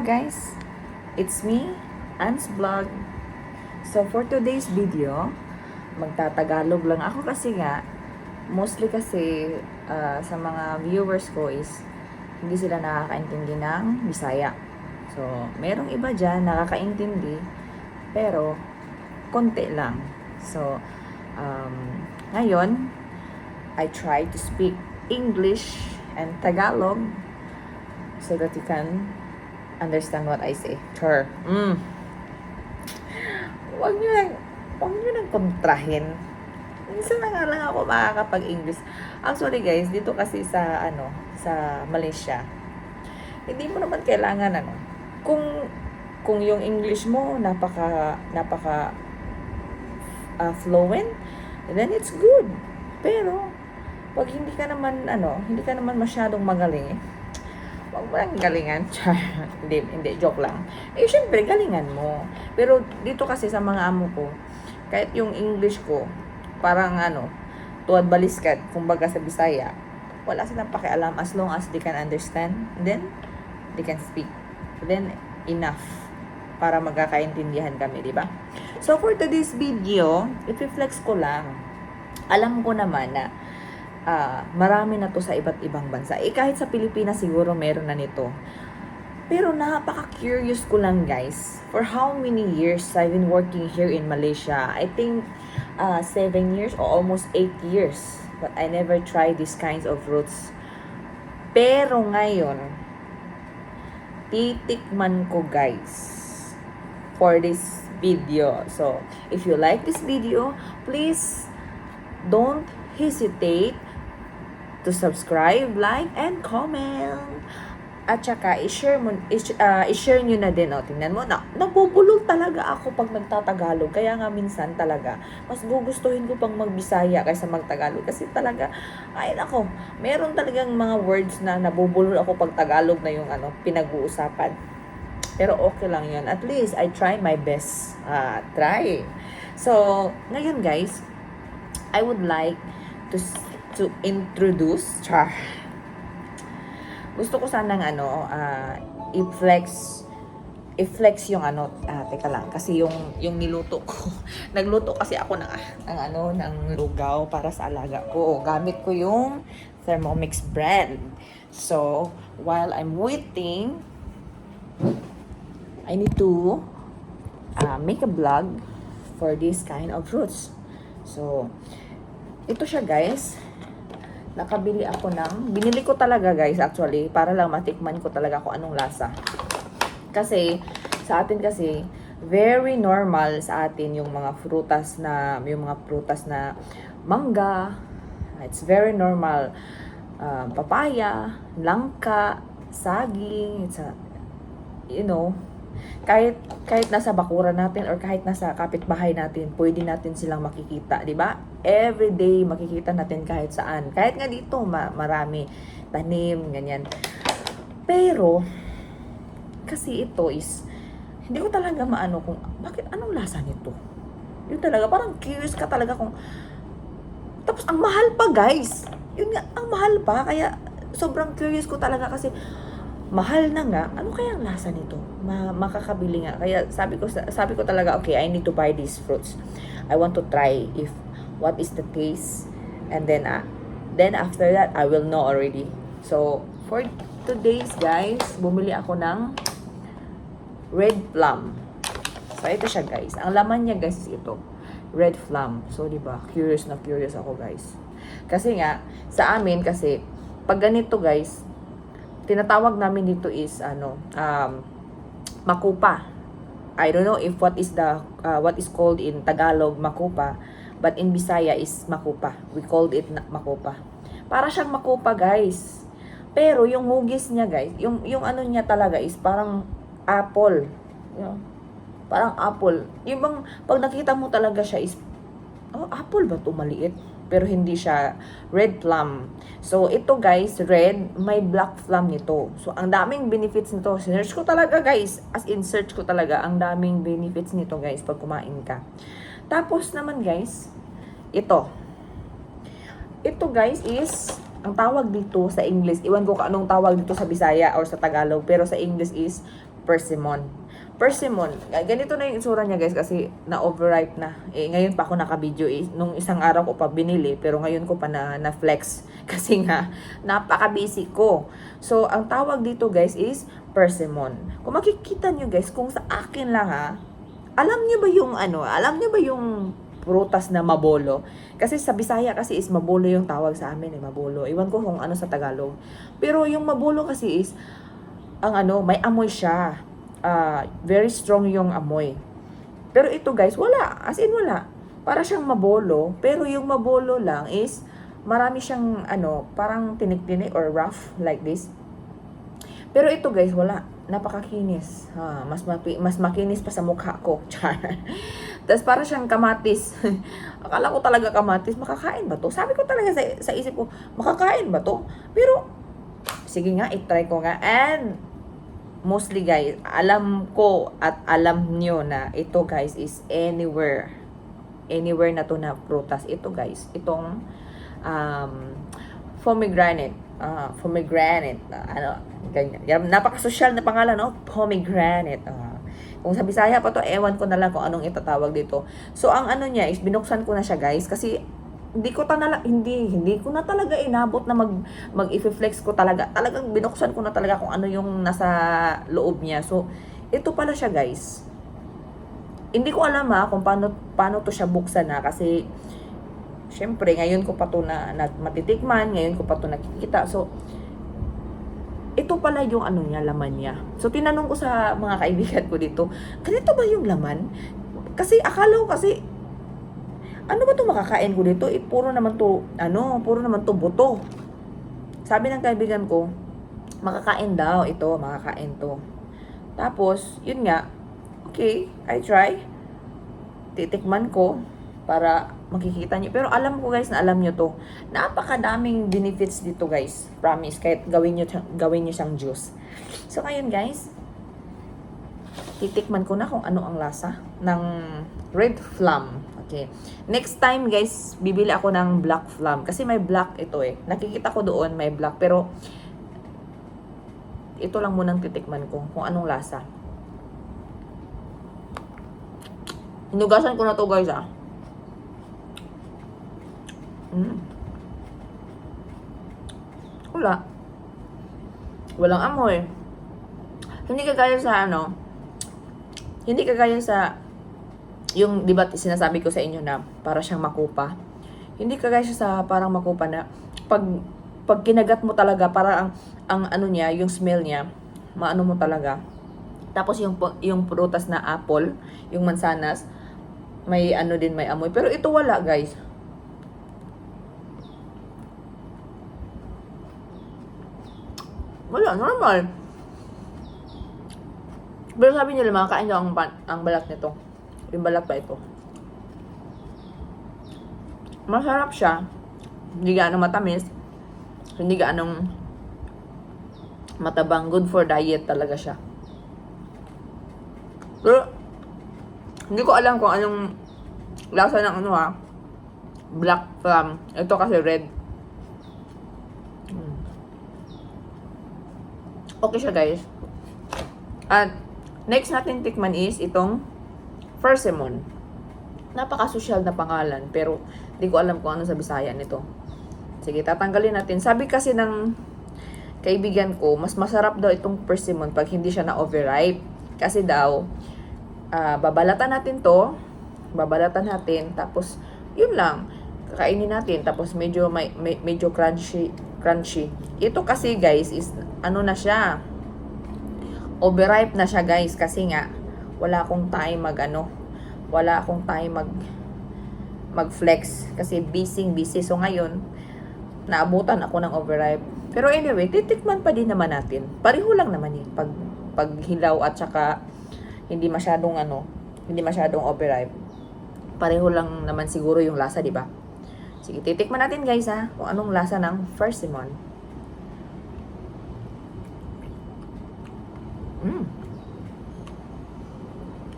guys, it's me, An's Vlog. So for today's video, magtatagalog lang ako kasi nga, mostly kasi sa mga viewers ko is hindi sila nakakaintindi ng Bisaya. So merong iba dyan nakakaintindi, pero konti lang. So ngayon, I try to speak English and Tagalog so that you can understand what I say. Sure. Huwag nyo nang kontrahin. Minsan na nga lang ako makakapag-English. Actually guys, dito kasi sa Malaysia, hindi mo naman kailangan kung yung English mo napaka fluent, then it's good. Pero pag hindi ka naman masyadong magaling, huwag mo lang galingan. hindi, joke lang. Syempre, galingan mo. Pero dito kasi sa mga amo ko, kahit yung English ko, parang tuwad baliskad, kumbaga sa Bisaya, wala silang pakialam as long as they can understand, then they can speak. Then, enough para magkakaintindihan kami, di ba? So, for today's video, i-flex ko lang. Alam ko naman na marami na to sa iba't ibang bansa. Kahit sa Pilipinas siguro meron na nito. Pero napaka-curious ko lang guys. For how many years I've been working here in Malaysia? I think 7 years or almost 8 years. But I never tried these kinds of fruits. Pero ngayon, titikman ko guys for this video. So, if you like this video, please don't hesitate to subscribe, like, and comment. At saka, i-share nyo na din. Tingnan mo, nabubulol talaga ako pag nagtatagalog. Kaya nga minsan talaga, mas gugustuhin ko pang magbisaya kaysa magtagalog. Kasi talaga, meron talagang mga words na nabubulol ako pag Tagalog na yung pinag-uusapan. Pero okay lang yun. At least, I try my best. Try. So, ngayon guys, I would like to introduce gusto ko sanang i-flex yung teka lang kasi yung niluto ko. Nagluto kasi ako ng lugaw para sa alaga ko. Gamit ko yung Thermomix brand. So, while I'm waiting, I need to make a vlog for this kind of fruits. So, ito siya guys. Binili ko talaga guys actually para lang matikman ko talaga kung anong lasa. Kasi sa atin kasi very normal sa atin yung mga prutas na mangga. It's very normal. Papaya, langka, saging, kahit nasa bakuran natin or kahit nasa kapitbahay natin, pwede natin silang makikita, di ba? Every day makikita natin kahit saan. Kahit nga dito, marami tanim, ganyan. Pero, kasi ito is, hindi ko talaga kung, anong lasa nito? Yun talaga, parang curious ka talaga kung, tapos ang mahal pa guys. Yun nga, ang mahal pa, kaya sobrang curious ko talaga kasi, mahal na nga, ano kaya ang lasa nito? Makakabili nga. Kaya sabi ko talaga, okay, I need to buy these fruits. I want to try what is the taste. And then after that, I will know already. So, for today's guys, bumili ako ng red plum. So, ito siya guys. Ang laman niya guys is ito. Red plum. So, diba? Curious na curious ako guys. Kasi nga, sa amin kasi, pag ganito guys, tinatawag namin dito is makupa. I don't know if what is called in Tagalog makupa, but in Bisaya is makupa. We called it makupa. Para siyang makupa, guys. Pero yung hugis niya, guys, yung niya talaga is parang apple. Parang apple. Yung bang pag nakita mo talaga siya is apple ba 'to, maliit? Pero hindi siya red plum. So, ito guys, red, may black plum nito. So, ang daming benefits nito. Search ko talaga guys. As in, search ko talaga. Ang daming benefits nito guys pag kumain ka. Tapos naman guys, ito. Ito guys is, ang tawag dito sa English, iwan ko kung anong tawag dito sa Bisaya or sa Tagalog. Pero sa English is persimmon. Persimmon, ganito na yung itsura niya guys kasi na-overripe na. Ngayon pa ako naka-video. Nung isang araw ko pa binili pero ngayon ko pa na-flex. Kasi nga, napaka-busy ko. So, ang tawag dito guys is persimmon. Kung makikita nyo guys, kung sa akin lang ha, alam nyo ba yung alam nyo ba yung prutas na mabolo? Kasi sa Bisaya kasi is mabolo yung tawag sa amin mabolo. Iwan ko kung ano sa Tagalog. Pero yung mabolo kasi is, may amoy siya. Very strong yung amoy. Pero ito guys, wala. As in wala. Para siyang mabolo. Pero yung mabolo lang is, marami siyang parang tinik-tinik or rough like this. Pero ito guys, wala. Napakakinis. Mas makinis pa sa mukha ko. Char. Tapos para siyang kamatis. Akala ko talaga kamatis. Makakain ba to? Sabi ko talaga sa isip ko, makakain ba to? Pero, sige nga, itry ko nga. And, mostly guys, alam ko at alam nyo na ito guys is anywhere na to na prutas. Ito guys, itong pomegranate. Ganyan. Napaka-social na pangalan, no? Pomegranate. Kung sa Bisaya pa to, ewan ko na lang kung anong itatawag dito. So, ang niya is, binuksan ko na siya guys, kasi hindi ko na talaga inabot na mag-i-flex ko talaga. Talagang binuksan ko na talaga kung ano yung nasa loob niya. So, ito pala siya guys. Hindi ko alam kung paano to siya buksan kasi syempre, ngayon ko pa to na matitikman, ngayon ko pa to nakikita. So, ito pala yung niya, laman niya. So, tinanong ko sa mga kaibigan ko dito, ganito ba yung laman? Kasi akala ko kasi, ano ba to makakain ko dito? Puro naman to buto. Sabi ng kaibigan ko, makakain daw ito, makakain to. Tapos, yun nga, okay, I try. Titikman ko para makikita niyo. Pero alam ko guys na alam niyo to. Napakadaming benefits dito guys. Promise, kahit gawin niyo siyang juice. So, ngayon guys, titikman ko na kung ano ang lasa ng red plum. Okay. Next time guys, bibili ako ng black plum. Kasi may black ito Nakikita ko doon, may black. Pero, ito lang munang titikman ko kung anong lasa. Hinugasan ko na to guys Wala. Walang amoy. Hindi kagaya sa yung, di ba, sinasabi ko sa inyo na para siyang makupa. Hindi kagaya siya sa parang makupa na pag kinagat mo talaga, para ang niya, yung smell niya, maano mo talaga. Tapos yung prutas na apple, yung mansanas, may may amoy. Pero ito wala, guys. Wala, normal. Pero sabi nila, makakain daw ang balat nito. Yung balat pa ito. Masarap siya. Hindi gaano matamis. Hindi gaano matabang. Good for diet talaga siya. Pero, hindi ko alam kung anong lasa ng black plum. Ito kasi red. Okay siya guys. At next natin tikman is itong persimmon. Napaka-social na pangalan, pero hindi ko alam kung ano sa Bisaya nito. Sige, tatanggalin natin. Sabi kasi ng kaibigan ko, mas masarap daw itong persimmon pag hindi siya na-overripe. Kasi daw, babalatan natin to. Babalatan natin. Tapos, yun lang. Kakainin natin. Tapos, medyo crunchy. Ito kasi guys, is na siya. Overripe na siya guys. Kasi nga, wala akong time mag-flex. Kasi busy. So, ngayon, naabutan ako ng overripe. Pero anyway, titikman pa din naman natin. Pareho lang naman pag hilaw at saka hindi masyadong overripe. Pareho lang naman siguro yung lasa, di ba? Sige, titikman natin guys kung anong lasa ng persimmon.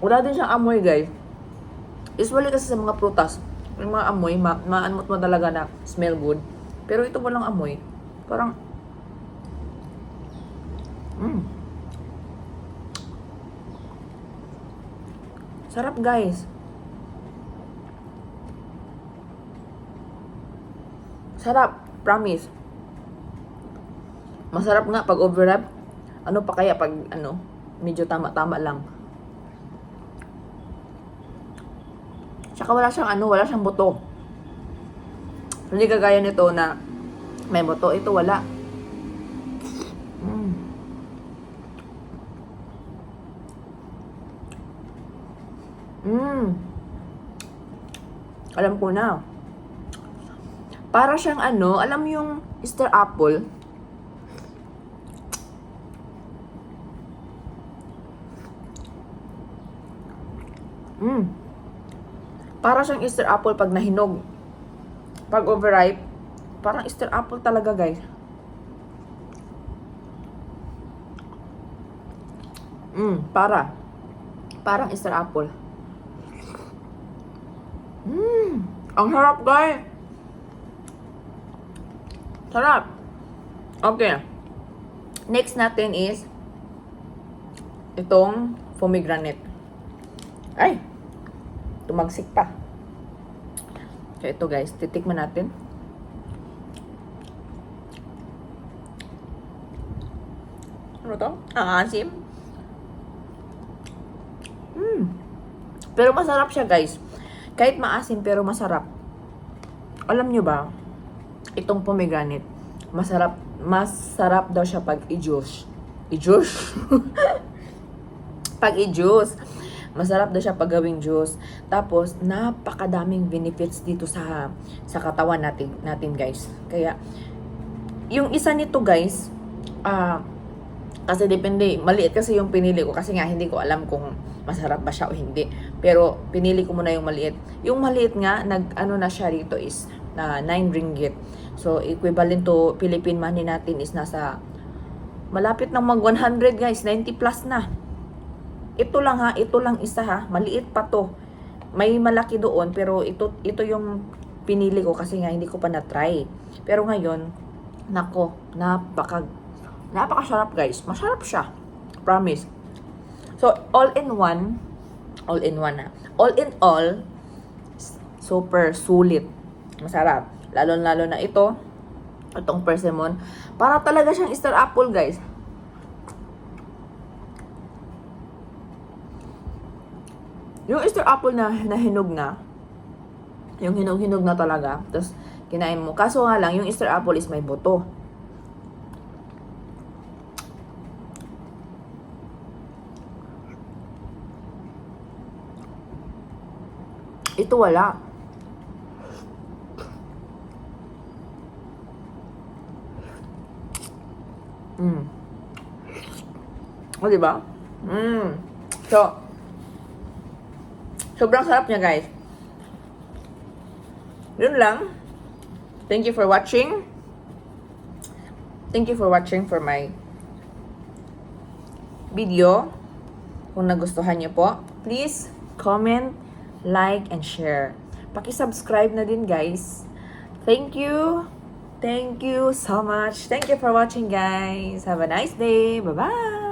Wala din siyang amoy guys. Usually kasi sa mga prutas, yung mga amoy, maanmot mo talaga na smell good. Pero ito walang amoy. Parang, Sarap, guys. Sarap. Promise. Masarap nga pag overwrap. Ano pa kaya pag medyo tama-tama lang. Tsaka wala siyang buto. Hindi kagaya nito na may buto. Ito wala. Alam ko na. Para siyang alam yung Easter apple. Para siyang Easter apple pag nahinog. Pag overripe, parang Easter apple talaga, guys. Parang Easter apple. Ang sarap, guys. Sarap. Okay. Next natin is itong pomegranate. Ay! Tumagsik pa. So, ito, guys. Titikman natin. Ano to? Ang asim. Pero masarap siya, guys. Kahit maasim, pero masarap. Alam nyo ba, itong pomegranate, masarap daw siya pag i-juice. I-juice? Pag i-juice. Masarap daw siya pag gawing juice. Tapos, napakadaming benefits dito sa katawan natin, guys. Kaya, yung isa nito, guys, kasi depende, maliit kasi yung pinili ko. Kasi nga, hindi ko alam kung masarap ba siya o hindi. Pero, pinili ko muna yung maliit. Yung maliit nga, na siya rito is 9 ringgit. So, equivalent to Philippine money natin is nasa, malapit ng mag 100, guys. 90 plus na. Ito lang isa ha. Maliit pa to. May malaki doon, pero ito yung pinili ko kasi nga hindi ko pa na-try. Pero ngayon, nako, napakasarap, guys. Masarap siya. Promise. So, all in all, super sulit. Masarap. Lalo na itong persimmon. Para talaga siyang Easter apple, guys. Yung Easter apple na hinog na, yung hinog na talaga, tapos kinain mo. Kaso nga lang, yung Easter apple is may buto. Ito wala. O, diba? So, sobrang sarap niya, guys. Yun lang. Thank you for watching. Thank you for watching for my video. Kung nagustuhan niyo po, please comment, like, and share. Paki-subscribe na din, guys. Thank you. Thank you so much. Thank you for watching, guys. Have a nice day. Bye-bye.